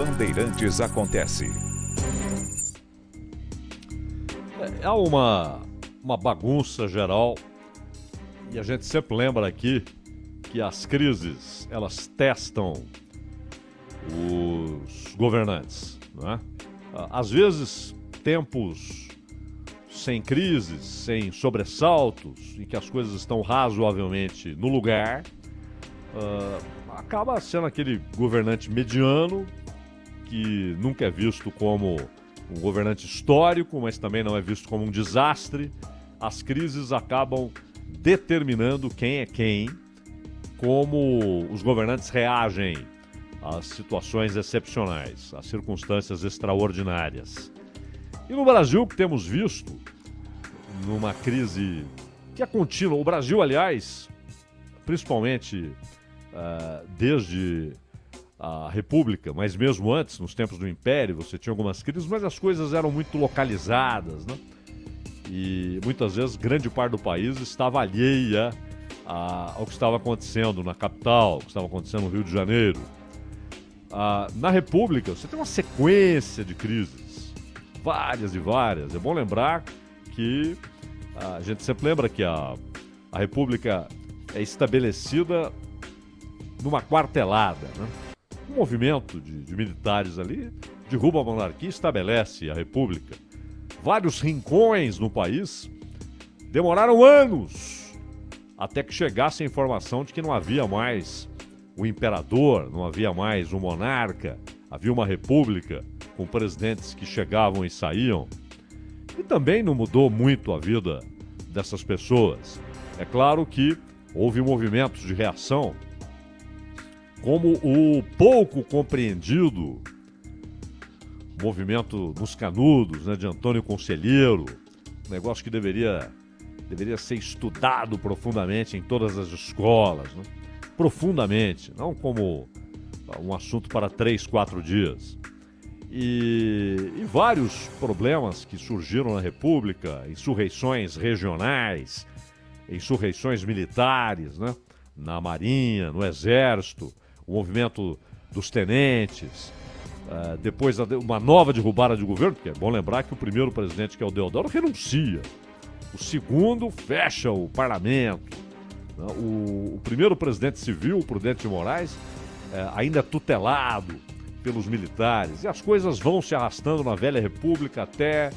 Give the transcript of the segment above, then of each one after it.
Bandeirantes acontece. Há uma bagunça geral e a gente sempre lembra aqui que as crises, elas testam os governantes, não é? Às vezes, tempos sem crises, sem sobressaltos, em que as coisas estão razoavelmente no lugar, acaba sendo aquele governante mediano que nunca é visto como um governante histórico, mas também não é visto como um desastre. As crises acabam determinando quem é quem, como os governantes reagem às situações excepcionais, às circunstâncias extraordinárias. E no Brasil, que temos visto, numa crise que é contínua, o Brasil, aliás, principalmente desde a República, mas mesmo antes, nos tempos do Império, você tinha algumas crises, mas as coisas eram muito localizadas, né? E muitas vezes grande parte do país estava alheia ao que estava acontecendo na capital, o que estava acontecendo no Rio de Janeiro. Na República, você tem uma sequência de crises, várias e várias. É bom lembrar que a gente sempre lembra que a República é estabelecida numa quartelada, né? Um movimento de militares ali derruba a monarquia e estabelece a República. Vários rincões no país demoraram anos até que chegasse a informação de que não havia mais o imperador, não havia mais o monarca, havia uma república com presidentes que chegavam e saíam. E também não mudou muito a vida dessas pessoas. É claro que houve movimentos de reação, como o pouco compreendido movimento nos Canudos, né, de Antônio Conselheiro, um negócio que deveria ser estudado profundamente em todas as escolas, né? Profundamente, não como um assunto para 3, 4 dias. E vários problemas que surgiram na República, insurreições regionais, insurreições militares, né? Na Marinha, no Exército, o movimento dos tenentes, depois uma nova derrubada de governo, porque é bom lembrar que o primeiro presidente, que é o Deodoro, renuncia. O segundo fecha o parlamento. O primeiro presidente civil, o Prudente de Moraes, ainda é tutelado pelos militares. E as coisas vão se arrastando na velha república até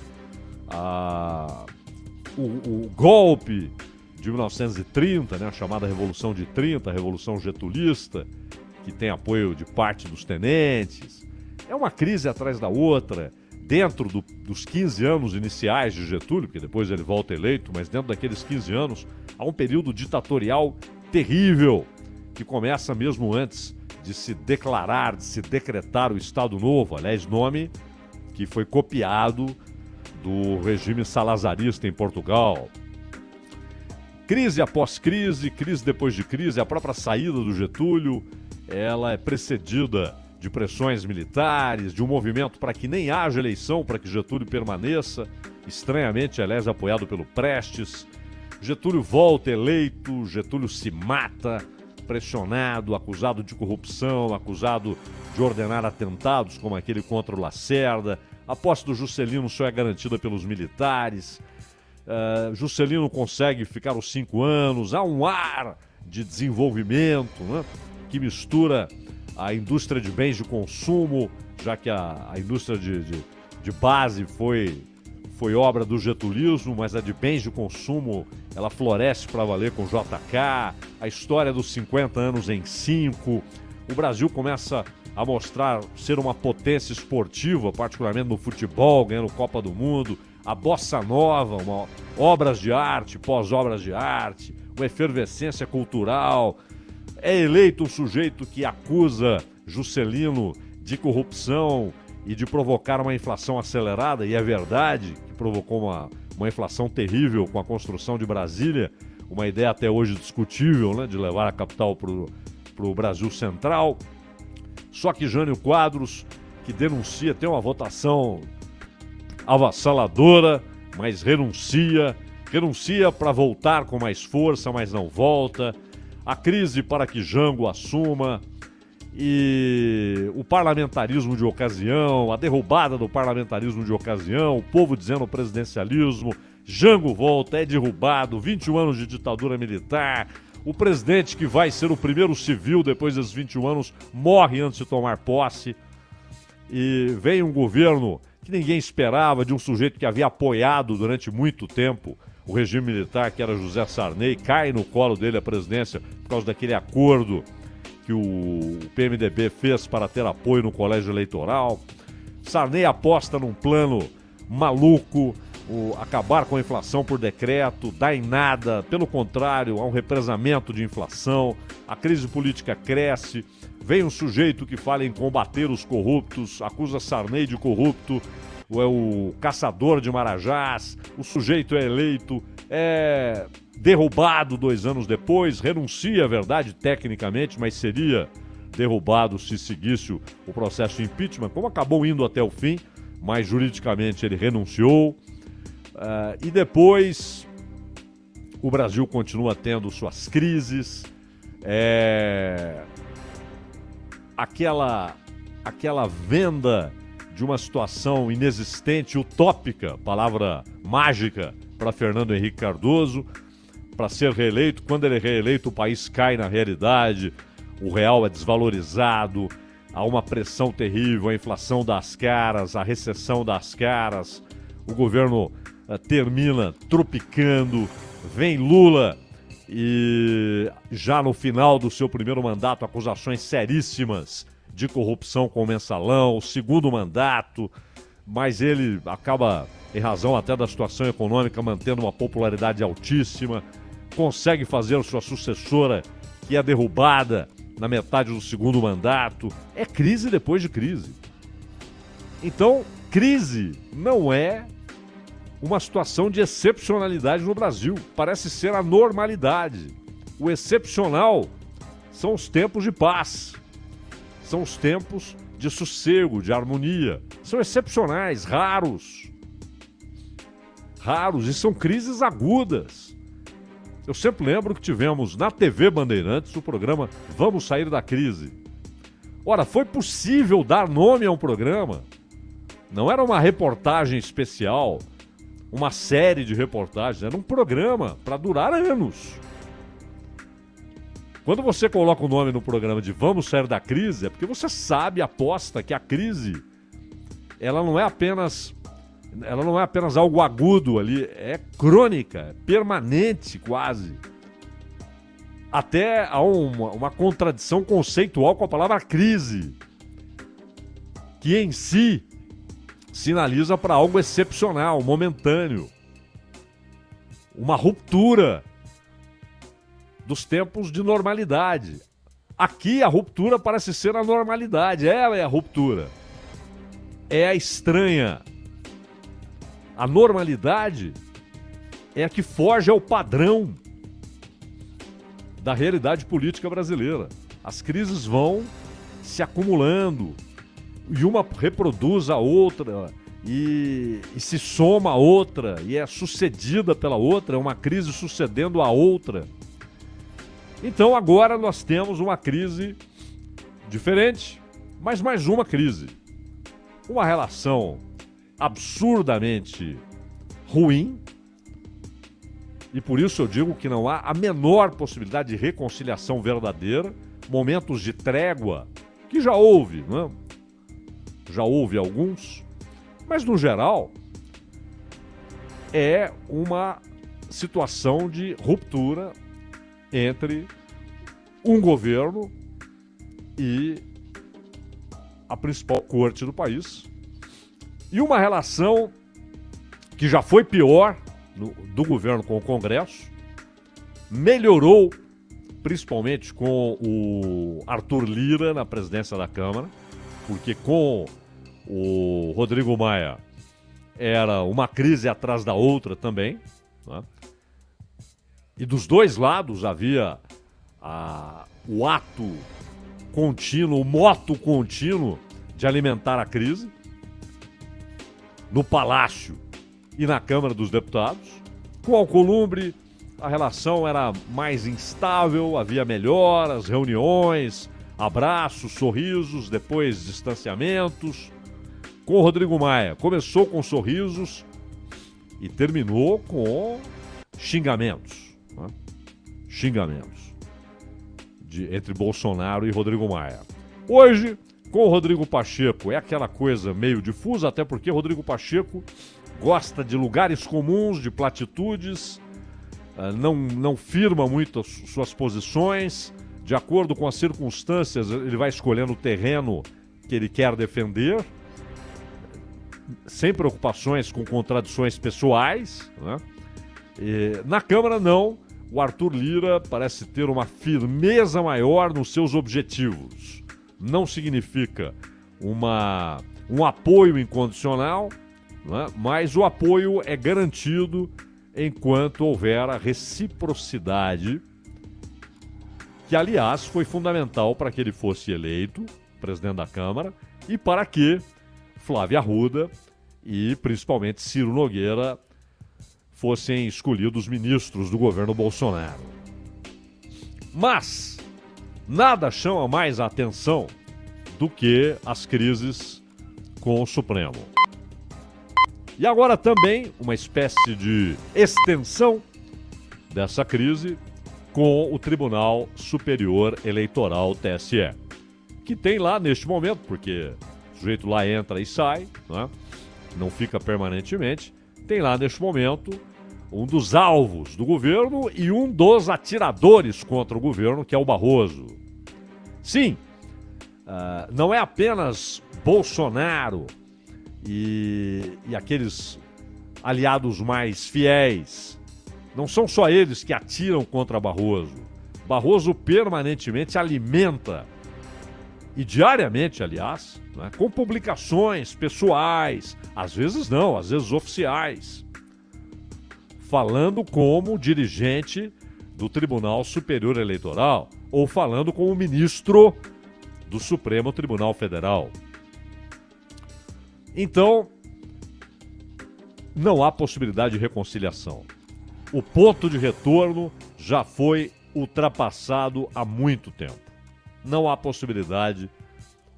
o golpe de 1930, né, a chamada Revolução de 30, a Revolução Getulista, que tem apoio de parte dos tenentes. É uma crise atrás da outra, dentro dos 15 anos iniciais de Getúlio, porque depois ele volta eleito, mas dentro daqueles 15 anos há um período ditatorial terrível, que começa mesmo antes de se declarar, de se decretar o Estado Novo, aliás, nome que foi copiado do regime salazarista em Portugal. Crise após crise, crise depois de crise, a própria saída do Getúlio, ela é precedida de pressões militares, de um movimento para que nem haja eleição, para que Getúlio permaneça, estranhamente, aliás, apoiado pelo Prestes. Getúlio volta eleito, Getúlio se mata, pressionado, acusado de corrupção, acusado de ordenar atentados, como aquele contra o Lacerda. A posse do Juscelino só é garantida pelos militares. Juscelino consegue ficar os 5 anos, há um ar de desenvolvimento, né, que mistura a indústria de bens de consumo, já que a indústria de base foi obra do getulismo, mas a de bens de consumo ela floresce para valer com JK, a história dos 50 anos em 5, o Brasil começa a mostrar ser uma potência esportiva, particularmente no futebol, ganhando Copa do Mundo, a bossa nova, obras de arte, pós-obras de arte, uma efervescência cultural. É eleito um sujeito que acusa Juscelino de corrupção e de provocar uma inflação acelerada, e é verdade que provocou uma inflação terrível com a construção de Brasília, uma ideia até hoje discutível, né, de levar a capital para o Brasil Central. Só que Jânio Quadros, que denuncia, tem uma votação avassaladora, mas renuncia para voltar com mais força, mas não volta. A crise para que Jango assuma. e o parlamentarismo de ocasião, a derrubada do parlamentarismo de ocasião, o povo dizendo presidencialismo, Jango volta, é derrubado, 21 anos de ditadura militar, o presidente que vai ser o primeiro civil depois desses 21 anos morre antes de tomar posse, e vem um governo que ninguém esperava, de um sujeito que havia apoiado durante muito tempo o regime militar, que era José Sarney, cai no colo dele a presidência por causa daquele acordo que o PMDB fez para ter apoio no colégio eleitoral. Sarney aposta num plano maluco, acabar com a inflação por decreto, dá em nada, pelo contrário, há um represamento de inflação, a crise política cresce, vem um sujeito que fala em combater os corruptos, acusa Sarney de corrupto, é o caçador de Marajás, o sujeito é eleito, é derrubado 2 anos depois, renuncia, é verdade, tecnicamente, mas seria derrubado se seguisse o processo de impeachment, como acabou indo até o fim, mas juridicamente ele renunciou. E depois o Brasil continua tendo suas crises, aquela venda de uma situação inexistente, utópica, palavra mágica para Fernando Henrique Cardoso, para ser reeleito. Quando ele é reeleito, o país cai na realidade, o real é desvalorizado, há uma pressão terrível, a inflação dá as caras, a recessão dá as caras, o governo termina tropicando, vem Lula e já no final do seu primeiro mandato, acusações seríssimas de corrupção com o mensalão, o segundo mandato, mas ele acaba, em razão até da situação econômica, mantendo uma popularidade altíssima, consegue fazer sua sucessora, que é derrubada na metade do segundo mandato. É crise depois de crise. Então, crise não é uma situação de excepcionalidade no Brasil. Parece ser a normalidade. O excepcional são os tempos de paz. São os tempos de sossego, de harmonia. São excepcionais, raros. Raros, e são crises agudas. Eu sempre lembro que tivemos na TV Bandeirantes o programa Vamos Sair da Crise. Ora, foi possível dar nome a um programa? Não era uma reportagem especial, uma série de reportagens, era um programa para durar anos. Quando você coloca o nome no programa de Vamos Sair da Crise, é porque você sabe, aposta que a crise, ela não é apenas algo agudo ali, é crônica, é permanente quase. Até há uma contradição conceitual com a palavra crise, que em si sinaliza para algo excepcional, momentâneo. Uma ruptura dos tempos de normalidade. Aqui a ruptura parece ser a normalidade, ela é a ruptura. É a estranha. A normalidade é a que foge ao padrão da realidade política brasileira. As crises vão se acumulando e uma reproduz a outra e se soma a outra e é sucedida pela outra, é uma crise sucedendo a outra. Então agora nós temos uma crise diferente, mas mais uma crise. Uma relação absurdamente ruim, e por isso eu digo que não há a menor possibilidade de reconciliação verdadeira, momentos de trégua, que já houve, não é? Já houve alguns, mas no geral é uma situação de ruptura entre um governo e a principal corte do país, e uma relação que já foi pior do governo com o Congresso, melhorou principalmente com o Arthur Lira na presidência da Câmara, porque com o Rodrigo Maia era uma crise atrás da outra também, né? E dos dois lados havia o ato contínuo, o moto contínuo de alimentar a crise, no Palácio e na Câmara dos Deputados. Com Alcolumbre, a relação era mais instável, havia melhoras, reuniões, abraços, sorrisos, depois distanciamentos. Com Rodrigo Maia, começou com sorrisos e terminou com xingamentos. Né? Xingamentos entre Bolsonaro e Rodrigo Maia. Hoje, com o Rodrigo Pacheco, é aquela coisa meio difusa, até porque Rodrigo Pacheco gosta de lugares comuns, de platitudes, não firma muito as suas posições. De acordo com as circunstâncias, ele vai escolhendo o terreno que ele quer defender, sem preocupações com contradições pessoais. Né? Na Câmara, não. O Arthur Lira parece ter uma firmeza maior nos seus objetivos. Não significa um apoio incondicional, né? Mas o apoio é garantido enquanto houver a reciprocidade, que, aliás, foi fundamental para que ele fosse eleito presidente da Câmara e para que Flávia Arruda e principalmente Ciro Nogueira fossem escolhidos ministros do governo Bolsonaro. Mas nada chama mais a atenção do que as crises com o Supremo. E agora também uma espécie de extensão dessa crise com o Tribunal Superior Eleitoral, TSE, que tem lá neste momento, porque o sujeito lá entra e sai, né? Não fica permanentemente, tem lá neste momento um dos alvos do governo e um dos atiradores contra o governo, que é o Barroso. Sim, não é apenas Bolsonaro e aqueles aliados mais fiéis. Não são só eles que atiram contra Barroso. Barroso permanentemente alimenta, e diariamente, aliás, né, com publicações pessoais, às vezes não, às vezes oficiais, falando como dirigente do Tribunal Superior Eleitoral ou falando como ministro do Supremo Tribunal Federal. Então, não há possibilidade de reconciliação. O ponto de retorno já foi ultrapassado há muito tempo. Não há possibilidade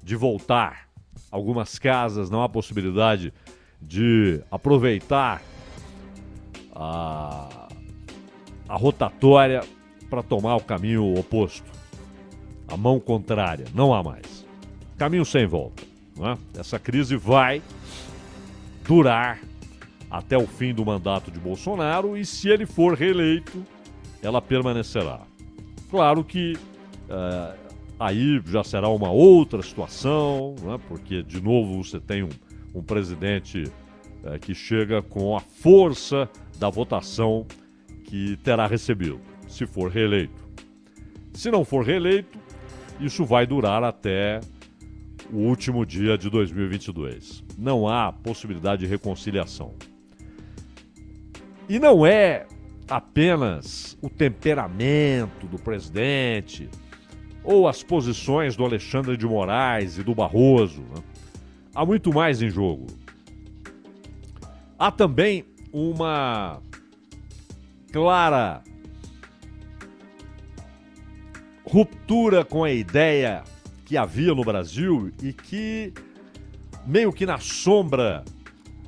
de voltar algumas casas, não há possibilidade de aproveitar a rotatória para tomar o caminho oposto, a mão contrária. Não há mais. Caminho sem volta. Né? Essa crise vai durar até o fim do mandato de Bolsonaro e, se ele for reeleito, ela permanecerá. Claro que aí já será uma outra situação, né? Porque, de novo, você tem um presidente que chega com a força da votação que terá recebido, se for reeleito. Se não for reeleito, isso vai durar até o último dia de 2022. Não há possibilidade de reconciliação. E não é apenas o temperamento do presidente ou as posições do Alexandre de Moraes e do Barroso. Né? Há muito mais em jogo. Há também uma clara ruptura com a ideia que havia no Brasil e que, meio que na sombra,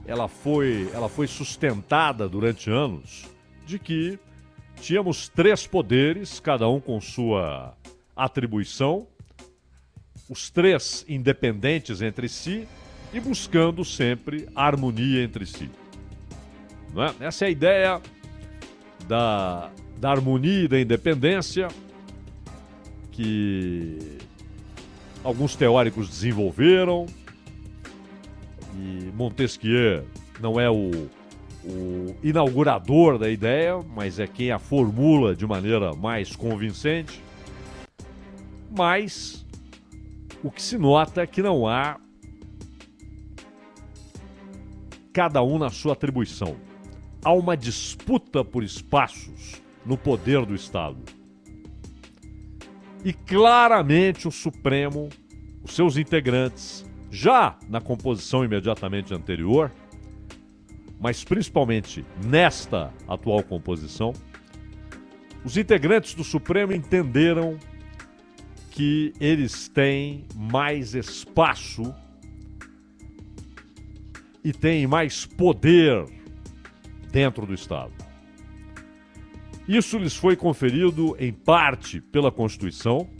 ela foi sustentada durante anos, de que tínhamos três poderes, cada um com sua atribuição, os três independentes entre si e buscando sempre harmonia entre si. Não é? Essa é a ideia da harmonia e da independência que alguns teóricos desenvolveram, e Montesquieu não é o inaugurador da ideia, mas é quem a formula de maneira mais convincente. Mas o que se nota é que não há cada um na sua atribuição. Há uma disputa por espaços no poder do Estado. E claramente o Supremo, os seus integrantes, já na composição imediatamente anterior, mas principalmente nesta atual composição, os integrantes do Supremo entenderam que eles têm mais espaço e têm mais poder dentro do Estado. Isso lhes foi conferido, em parte, pela Constituição,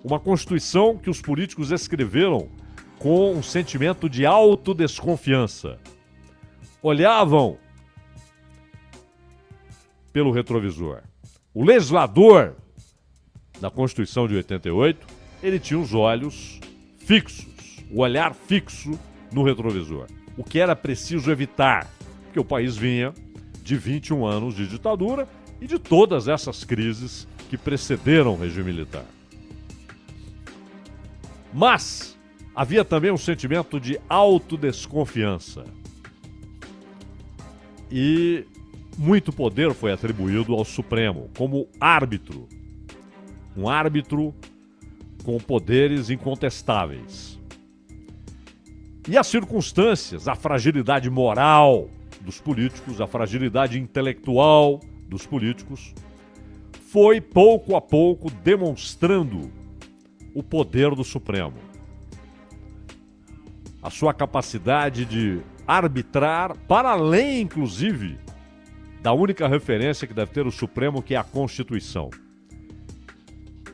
uma Constituição que os políticos escreveram com um sentimento de autodesconfiança. Olhavam pelo retrovisor. O legislador da Constituição de 88, ele tinha os olhos fixos, o olhar fixo no retrovisor. O que era preciso evitar, porque o país vinha de 21 anos de ditadura e de todas essas crises que precederam o regime militar. Mas havia também um sentimento de autodesconfiança. E muito poder foi atribuído ao Supremo como árbitro. Um árbitro com poderes incontestáveis. E as circunstâncias, a fragilidade moral dos políticos, a fragilidade intelectual dos políticos, foi pouco a pouco demonstrando o poder do Supremo. A sua capacidade de arbitrar para além, inclusive, da única referência que deve ter o Supremo, que é a Constituição.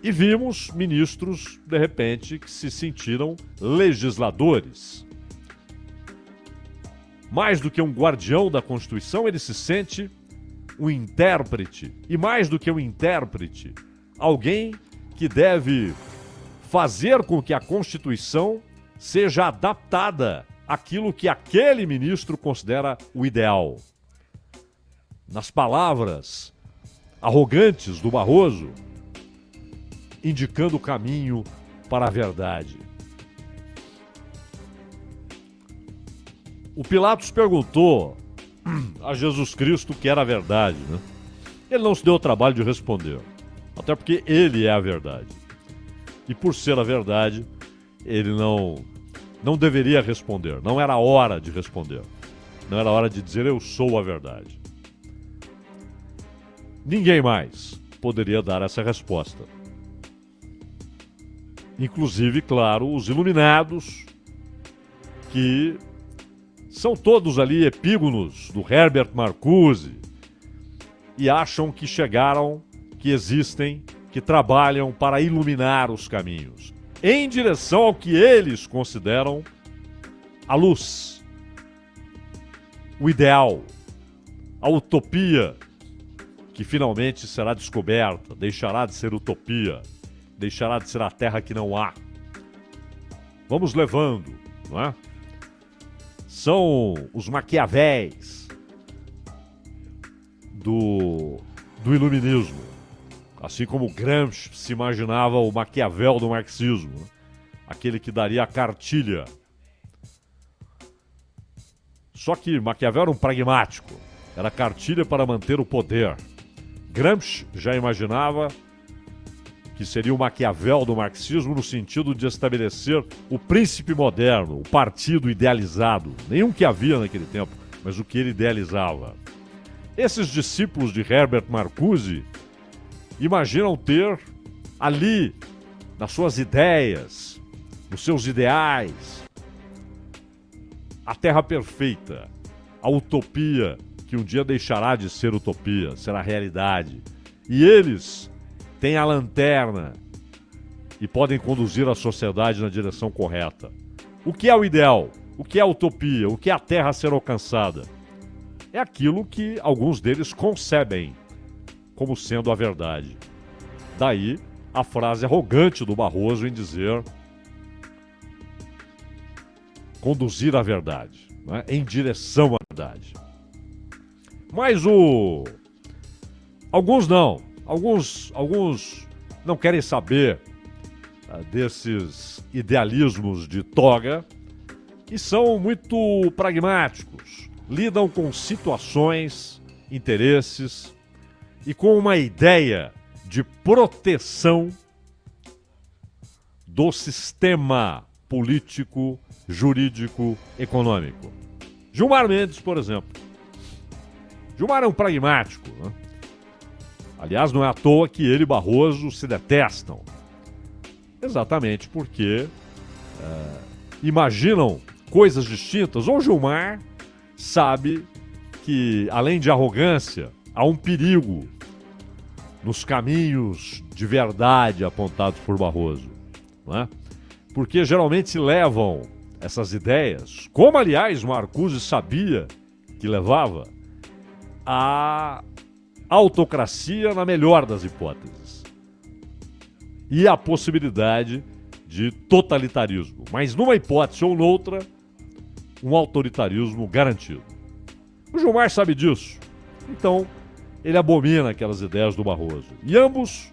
E vimos ministros, de repente, que se sentiram legisladores. Mais do que um guardião da Constituição, ele se sente um intérprete. E mais do que um intérprete, alguém que deve fazer com que a Constituição seja adaptada àquilo que aquele ministro considera o ideal. Nas palavras arrogantes do Barroso, indicando o caminho para a verdade. O Pilatos perguntou a Jesus Cristo o que era a verdade, né? Ele não se deu o trabalho de responder, até porque ele é a verdade. E por ser a verdade, ele não deveria responder, não era hora de responder. Não era hora de dizer eu sou a verdade. Ninguém mais poderia dar essa resposta. Inclusive, claro, os iluminados, que são todos ali epígonos do Herbert Marcuse e acham que chegaram, que existem, que trabalham para iluminar os caminhos, em direção ao que eles consideram a luz, o ideal, a utopia, que finalmente será descoberta, deixará de ser utopia, deixará de ser a terra que não há. Vamos levando, não é? São os Maquiavéis do iluminismo. Assim como Gramsci se imaginava o Maquiavel do marxismo, né? Aquele que daria a cartilha. Só que Maquiavel era um pragmático, era cartilha para manter o poder. Gramsci já imaginava que seria o Maquiavel do marxismo no sentido de estabelecer o príncipe moderno, o partido idealizado, nenhum que havia naquele tempo, mas o que ele idealizava. Esses discípulos de Herbert Marcuse imaginam ter ali, nas suas ideias, nos seus ideais, a terra perfeita, a utopia que um dia deixará de ser utopia, será realidade. E eles têm a lanterna e podem conduzir a sociedade na direção correta. O que é o ideal? O que é a utopia? O que é a terra a ser alcançada? É aquilo que alguns deles concebem como sendo a verdade. Daí a frase arrogante do Barroso em dizer conduzir a verdade, né? Em direção à verdade. Mas alguns não. Alguns não querem saber desses idealismos de toga e são muito pragmáticos. Lidam com situações, interesses e com uma ideia de proteção do sistema político, jurídico, econômico. Gilmar Mendes, por exemplo. Gilmar é um pragmático, né? Aliás, não é à toa que ele e Barroso se detestam. Exatamente porque imaginam coisas distintas. O Gilmar sabe que, além de arrogância, há um perigo nos caminhos de verdade apontados por Barroso, né? Porque geralmente levam essas ideias, como aliás Marcuse sabia que levava, à autocracia na melhor das hipóteses e a possibilidade de totalitarismo, mas numa hipótese ou noutra, um autoritarismo garantido. O Gilmar sabe disso, então ele abomina aquelas ideias do Barroso. E ambos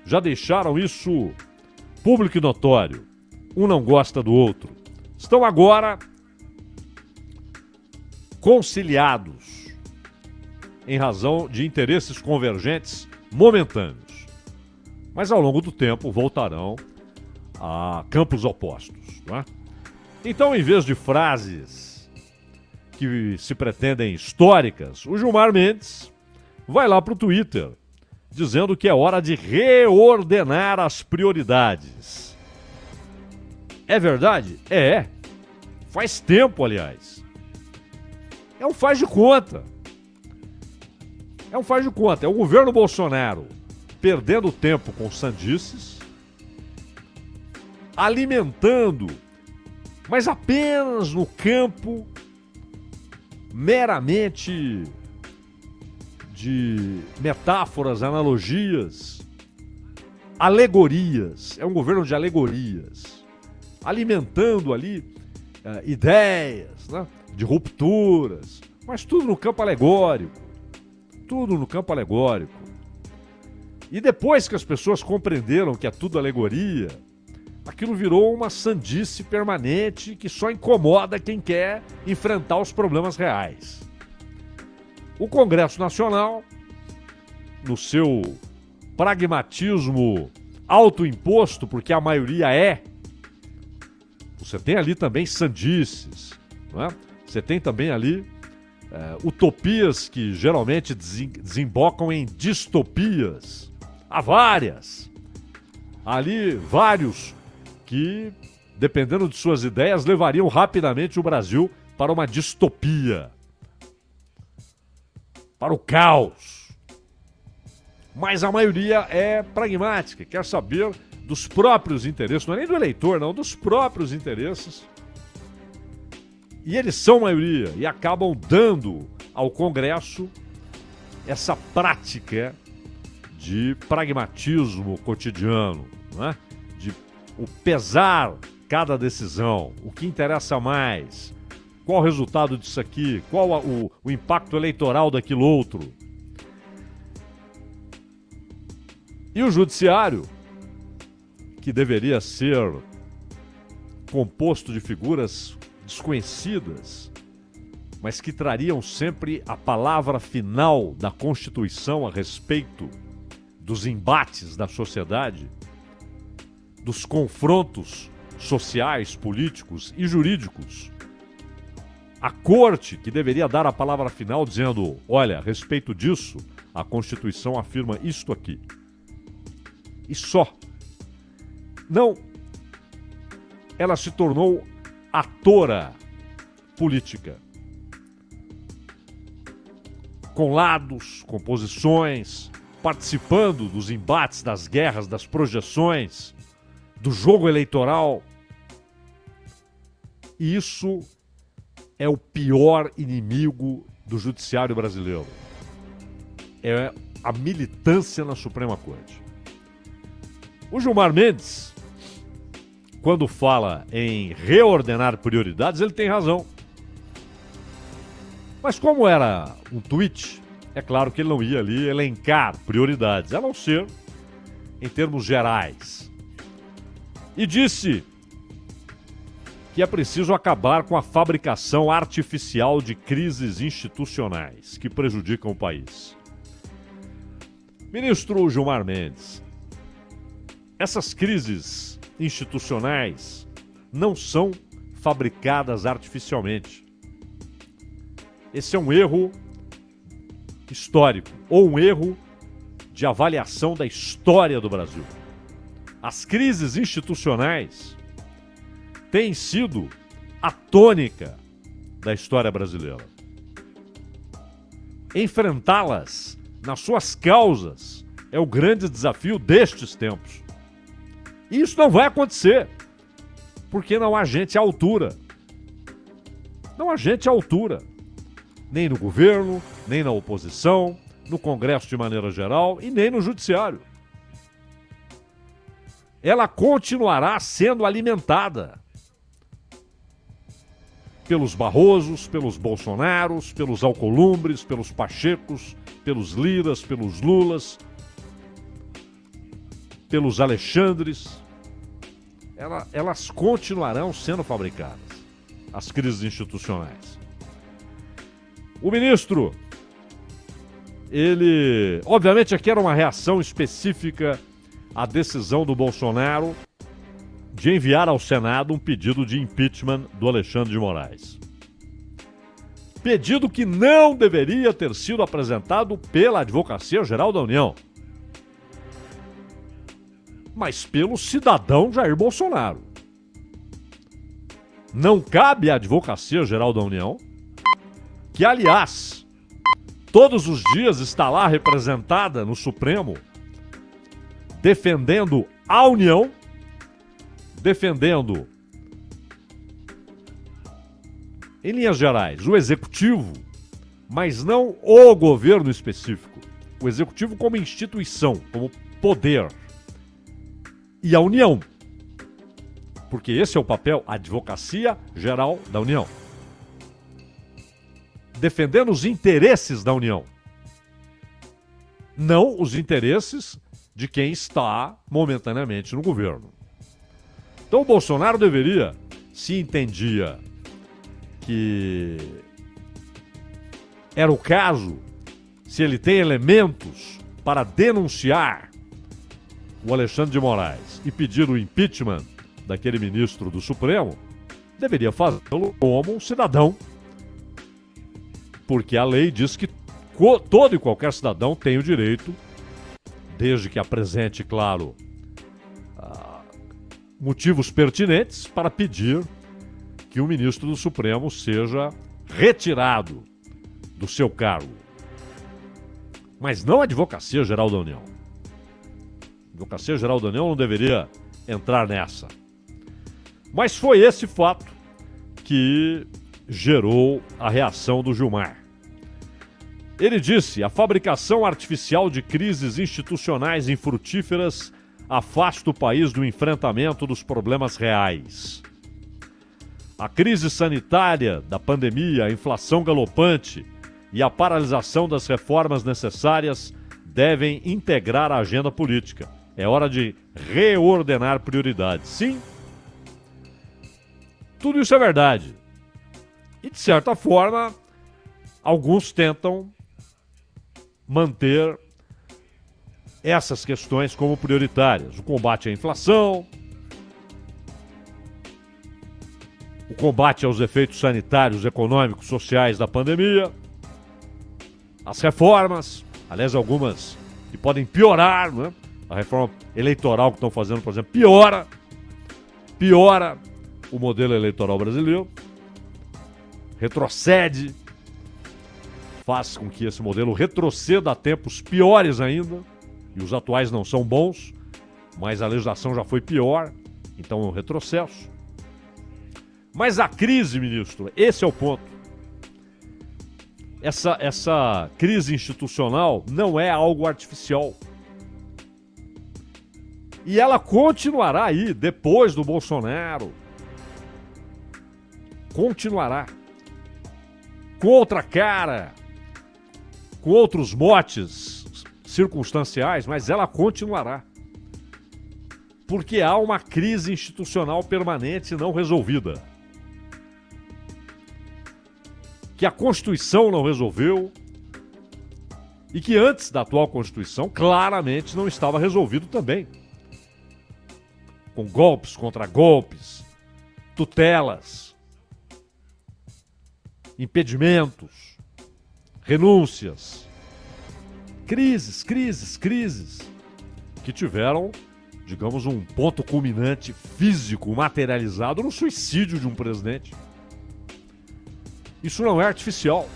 já deixaram isso público e notório. Um não gosta do outro. Estão agora conciliados em razão de interesses convergentes momentâneos. Mas ao longo do tempo voltarão a campos opostos, não é? Então, em vez de frases que se pretendem históricas, o Gilmar Mendes vai lá para o Twitter dizendo que é hora de reordenar as prioridades. É verdade? É. Faz tempo, aliás. É um faz de conta. É um faz de conta. É o governo Bolsonaro perdendo tempo com sandices, alimentando, mas apenas no campo meramente de metáforas, analogias, alegorias. É um governo de alegorias, alimentando ali ideias, né, de rupturas, mas tudo no campo alegórico. Tudo no campo alegórico. E depois que as pessoas compreenderam que é tudo alegoria, aquilo virou uma sandice permanente que só incomoda quem quer enfrentar os problemas reais. O Congresso Nacional, no seu pragmatismo autoimposto, porque a maioria é, você tem ali também sandices, não é? Você tem também ali utopias que geralmente desembocam em distopias. Há várias. Há ali vários que, dependendo de suas ideias, levariam rapidamente o Brasil para uma distopia, para o caos. Mas a maioria é pragmática, quer saber dos próprios interesses, não é nem do eleitor, não, dos próprios interesses. E eles são maioria e acabam dando ao Congresso essa prática de pragmatismo cotidiano, não é? De o pesar cada decisão, o que interessa mais, qual o resultado disso aqui, qual o impacto eleitoral daquilo outro. E o judiciário, que deveria ser composto de figuras desconhecidas, mas que trariam sempre a palavra final da Constituição a respeito dos embates da sociedade, dos confrontos sociais, políticos e jurídicos. A Corte, que deveria dar a palavra final dizendo, olha, a respeito disso, a Constituição afirma isto aqui. E só. Não, ela se tornou atora política. Com lados, com posições, participando dos embates, das guerras, das projeções, do jogo eleitoral. E isso é o pior inimigo do judiciário brasileiro. É a militância na Suprema Corte. O Gilmar Mendes, quando fala em reordenar prioridades, ele tem razão. Mas como era um tweet, é claro que ele não ia ali elencar prioridades, a não ser em termos gerais. E disse que é preciso acabar com a fabricação artificial de crises institucionais que prejudicam o país. Ministro Gilmar Mendes, essas crises institucionais não são fabricadas artificialmente. Esse é um erro histórico, ou um erro de avaliação da história do Brasil. As crises institucionais têm sido a tônica da história brasileira. Enfrentá-las nas suas causas é o grande desafio destes tempos. E isso não vai acontecer, porque não há gente à altura. Não há gente à altura. Nem no governo, nem na oposição, no Congresso de maneira geral e nem no Judiciário. Ela continuará sendo alimentada pelos Barrosos, pelos Bolsonaros, pelos Alcolumbres, pelos Pachecos, pelos Liras, pelos Lulas, pelos Alexandres. Elas continuarão sendo fabricadas, as crises institucionais. O ministro, ele, obviamente aqui era uma reação específica à decisão do Bolsonaro de enviar ao Senado um pedido de impeachment do Alexandre de Moraes. Pedido que não deveria ter sido apresentado pela Advocacia Geral da União, mas pelo cidadão Jair Bolsonaro. Não cabe à Advocacia Geral da União, que, aliás, todos os dias está lá representada no Supremo, defendendo a União, defendendo, em linhas gerais, o Executivo, mas não o governo específico. O Executivo como instituição, como poder. E a União. Porque esse é o papel, a Advocacia Geral da União. Defendendo os interesses da União. Não os interesses de quem está momentaneamente no governo. Então o Bolsonaro deveria, se entendia que era o caso, se ele tem elementos para denunciar o Alexandre de Moraes e pedir o impeachment daquele ministro do Supremo, deveria fazê-lo como um cidadão. Porque a lei diz que todo e qualquer cidadão tem o direito, desde que apresente, claro, motivos pertinentes para pedir que o ministro do Supremo seja retirado do seu cargo. Mas não a Advocacia Geral da União. A Advocacia Geral da União não deveria entrar nessa. Mas foi esse fato que gerou a reação do Gilmar. Ele disse: a fabricação artificial de crises institucionais infrutíferas afasta o país do enfrentamento dos problemas reais. A crise sanitária da pandemia, a inflação galopante e a paralisação das reformas necessárias devem integrar a agenda política. É hora de reordenar prioridades. Sim, tudo isso é verdade. E, de certa forma, alguns tentam manter essas questões como prioritárias. O combate à inflação, o combate aos efeitos sanitários, econômicos, sociais da pandemia, as reformas, aliás, algumas que podem piorar, né? A reforma eleitoral que estão fazendo, por exemplo, piora o modelo eleitoral brasileiro, retrocede, faz com que esse modelo retroceda a tempos piores ainda, e os atuais não são bons, mas a legislação já foi pior, então é um retrocesso. Mas a crise, ministro, esse é o ponto. Essa crise institucional não é algo artificial. E ela continuará aí depois do Bolsonaro. Continuará. Com outra cara, com outros motes circunstanciais, mas ela continuará. Porque há uma crise institucional permanente não resolvida. Que a Constituição não resolveu e que antes da atual Constituição claramente não estava resolvido também. Com golpes contra golpes, tutelas, impedimentos, renúncias, crises que tiveram digamos, um ponto culminante físico, materializado no suicídio de um presidente. Isso não é artificial.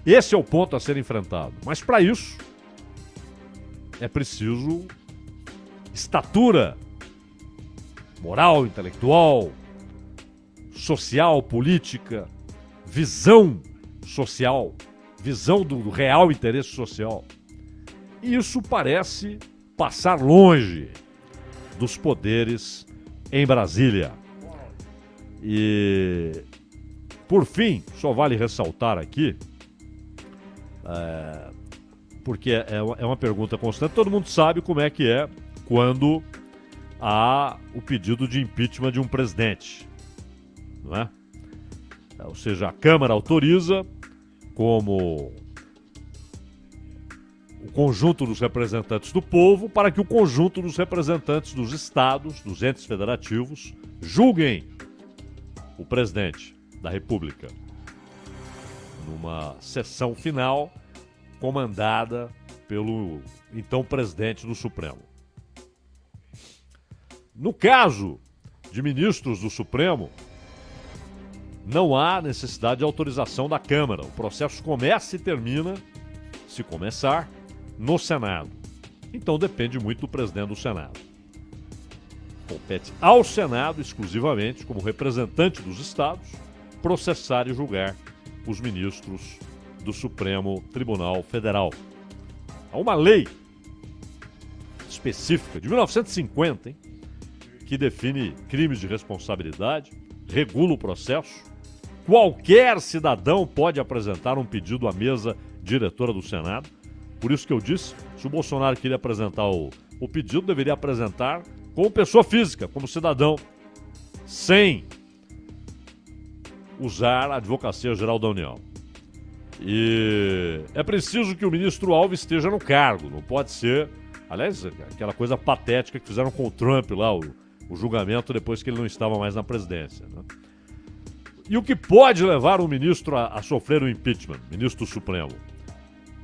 Esse é o ponto a ser enfrentado. Mas para isso, é preciso estatura moral, intelectual, social, política, visão social, visão do real interesse social. E isso parece passar longe dos poderes em Brasília. E, por fim, só vale ressaltar aqui, porque é uma pergunta constante, todo mundo sabe como é que é quando há o pedido de impeachment de um presidente, não é? Ou seja, a Câmara autoriza, como o conjunto dos representantes do povo, para que o conjunto dos representantes dos estados, dos entes federativos, julguem o presidente da República numa sessão final comandada pelo então presidente do Supremo. No caso de ministros do Supremo, não há necessidade de autorização da Câmara. O processo começa e termina, se começar, no Senado. Então depende muito do presidente do Senado. Compete ao Senado, exclusivamente, como representante dos estados, processar e julgar os ministros do Supremo Tribunal Federal. Há uma lei específica, de 1950, que define crimes de responsabilidade, regula o processo. Qualquer cidadão pode apresentar um pedido à mesa diretora do Senado. Por isso que eu disse, se o Bolsonaro queria apresentar o pedido, deveria apresentar como pessoa física, como cidadão, sem usar a Advocacia Geral da União. E é preciso que o ministro Alves esteja no cargo, não pode ser, aliás, aquela coisa patética que fizeram com o Trump lá, o julgamento depois que ele não estava mais na presidência, né? E o que pode levar um ministro a sofrer o impeachment, ministro Supremo?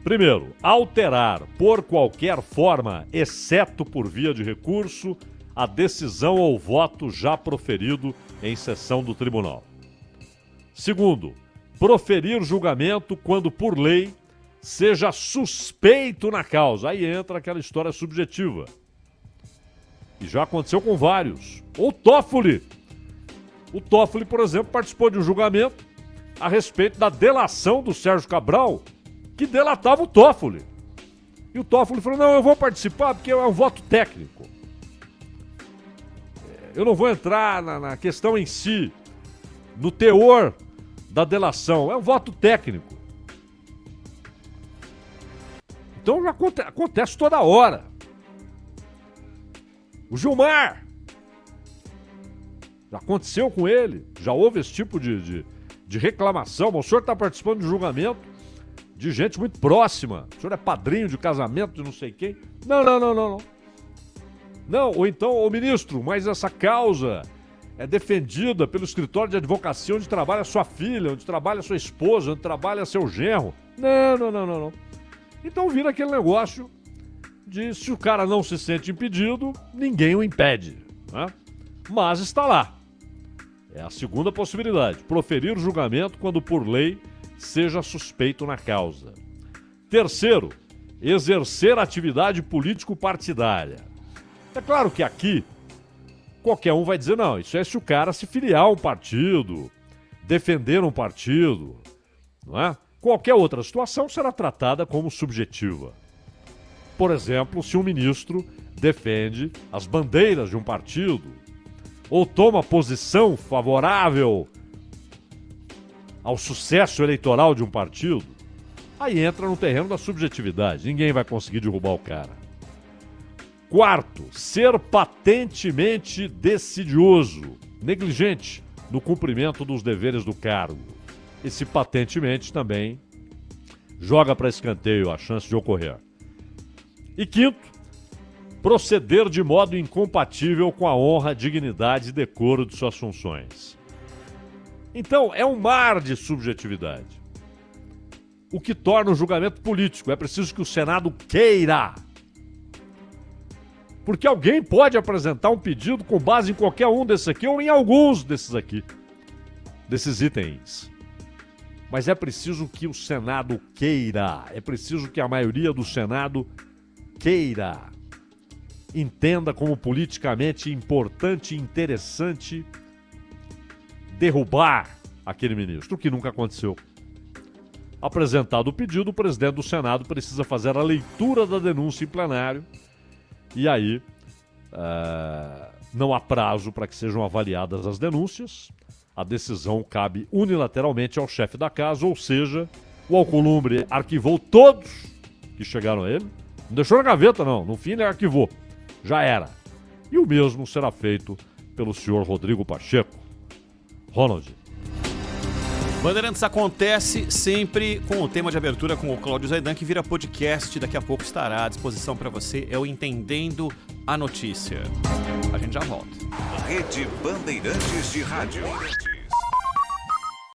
Primeiro, alterar, por qualquer forma, exceto por via de recurso, a decisão ou voto já proferido em sessão do tribunal. Segundo, proferir julgamento quando, por lei, seja suspeito na causa. Aí entra aquela história subjetiva. E já aconteceu com vários. O Toffoli. O Toffoli, por exemplo, participou de um julgamento a respeito da delação do Sérgio Cabral, que delatava o Toffoli. E o Toffoli falou, não, eu vou participar porque é um voto técnico. Eu não vou entrar na questão em si, no teor da delação. É um voto técnico. Então já acontece toda hora. O Gilmar. Já aconteceu com ele. Já houve esse tipo de reclamação. Mas o senhor está participando de julgamento de gente muito próxima. O senhor é padrinho de casamento de não sei quem. Não. Não, ou então, ô ministro, mas essa causa é defendida pelo escritório de advocacia onde trabalha sua filha, onde trabalha sua esposa, onde trabalha seu genro. Não. Então vira aquele negócio de se o cara não se sente impedido, ninguém o impede, né? Mas está lá. É a segunda possibilidade. Proferir julgamento quando por lei seja suspeito na causa. Terceiro, exercer atividade político-partidária. É claro que aqui qualquer um vai dizer, não, isso é se o cara se filiar a um partido, defender um partido, não é? Qualquer outra situação será tratada como subjetiva. Por exemplo, se um ministro defende as bandeiras de um partido ou toma posição favorável ao sucesso eleitoral de um partido, aí entra no terreno da subjetividade. Ninguém vai conseguir derrubar o cara. Quarto, ser patentemente decidioso, negligente no cumprimento dos deveres do cargo. Esse patentemente também joga para escanteio a chance de ocorrer. E quinto, proceder de modo incompatível com a honra, dignidade e decoro de suas funções. Então, é um mar de subjetividade. O que torna o julgamento político. É preciso que o Senado queira. Porque alguém pode apresentar um pedido com base em qualquer um desses aqui ou em alguns desses aqui, desses itens. Mas é preciso que o Senado queira, é preciso que a maioria do Senado queira, entenda como politicamente importante e interessante derrubar aquele ministro, o que nunca aconteceu. Apresentado o pedido, o presidente do Senado precisa fazer a leitura da denúncia em plenário e aí não há prazo para que sejam avaliadas as denúncias. A decisão cabe unilateralmente ao chefe da casa, ou seja, o Alcolumbre arquivou todos que chegaram a ele. Não deixou na gaveta, não. No fim, ele arquivou. Já era. E o mesmo será feito pelo senhor Rodrigo Pacheco. Ronald. Bandeirantes acontece sempre com o tema de abertura com o Cláudio Zaidan, que vira podcast. Daqui a pouco estará à disposição para você. É o Entendendo a Notícia. A gente já volta. Rede Bandeirantes de Rádio.